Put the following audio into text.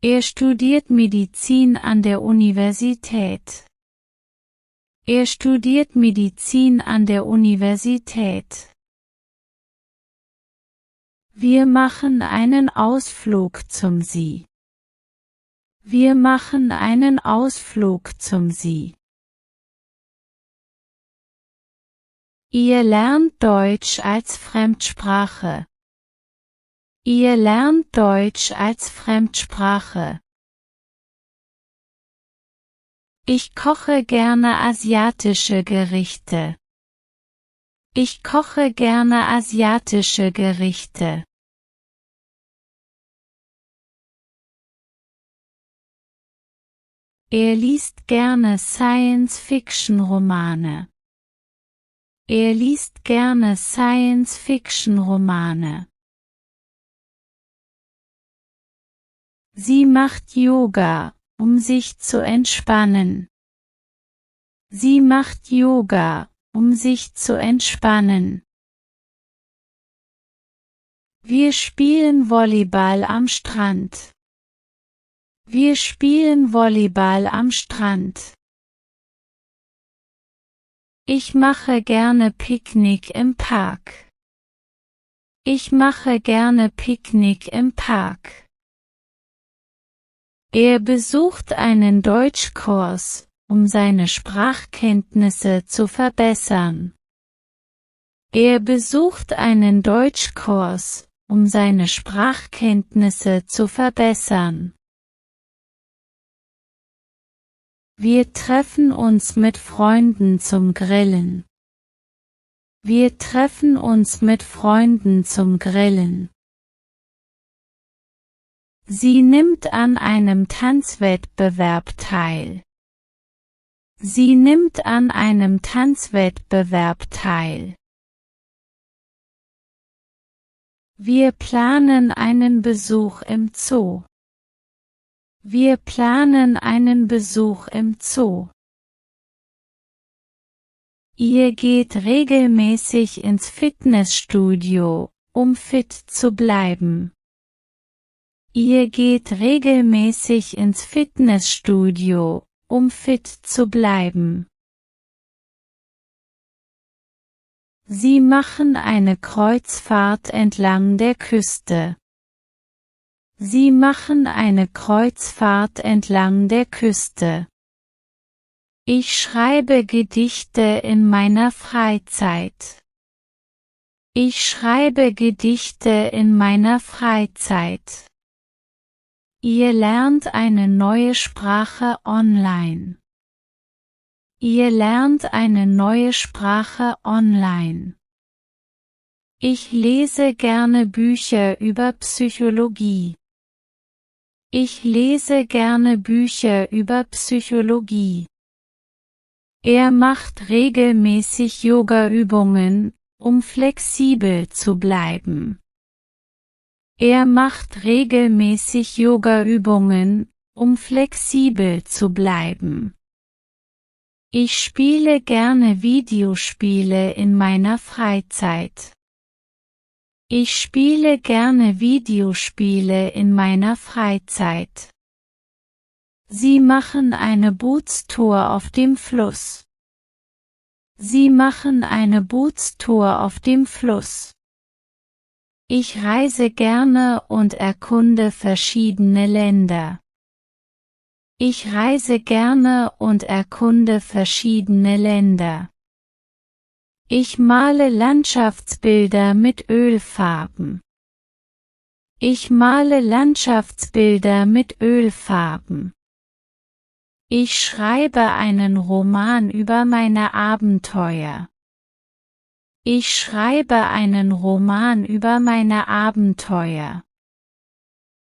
Er studiert Medizin an der Universität. Er studiert Medizin an der Universität. Wir machen einen Ausflug zum See. Wir machen einen Ausflug zum See. Ihr lernt Deutsch als Fremdsprache. Ihr lernt Deutsch als Fremdsprache. Ich koche gerne asiatische Gerichte. Ich koche gerne asiatische Gerichte. Er liest gerne Science-Fiction-Romane. Er liest gerne Science-Fiction-Romane. Sie macht Yoga, um sich zu entspannen. Sie macht Yoga, um sich zu entspannen. Wir spielen Volleyball am Strand. Wir spielen Volleyball am Strand. Ich mache gerne Picknick im Park. Ich mache gerne Picknick im Park. Er besucht einen Deutschkurs, um seine Sprachkenntnisse zu verbessern. Er besucht einen Deutschkurs, um seine Sprachkenntnisse zu verbessern. Wir treffen uns mit Freunden zum Grillen. Wir treffen uns mit Freunden zum Grillen. Sie nimmt an einem Tanzwettbewerb teil. Sie nimmt an einem Tanzwettbewerb teil. Wir planen einen Besuch im Zoo. Wir planen einen Besuch im Zoo. Ihr geht regelmäßig ins Fitnessstudio, um fit zu bleiben. Ihr geht regelmäßig ins Fitnessstudio, um fit zu bleiben. Sie machen eine Kreuzfahrt entlang der Küste. Sie machen eine Kreuzfahrt entlang der Küste. Ich schreibe Gedichte in meiner Freizeit. Ich schreibe Gedichte in meiner Freizeit. Ihr lernt eine neue Sprache online. Ihr lernt eine neue Sprache online. Ich lese gerne Bücher über Psychologie. Ich lese gerne Bücher über Psychologie. Er macht regelmäßig Yoga-Übungen, um flexibel zu bleiben. Er macht regelmäßig Yoga-Übungen, um flexibel zu bleiben. Ich spiele gerne Videospiele in meiner Freizeit. Ich spiele gerne Videospiele in meiner Freizeit. Sie machen eine Bootstour auf dem Fluss. Sie machen eine Bootstour auf dem Fluss. Ich reise gerne und erkunde verschiedene Länder. Ich reise gerne und erkunde verschiedene Länder. Ich male Landschaftsbilder mit Ölfarben. Ich male Landschaftsbilder mit Ölfarben. Ich schreibe einen Roman über meine Abenteuer. Ich schreibe einen Roman über meine Abenteuer.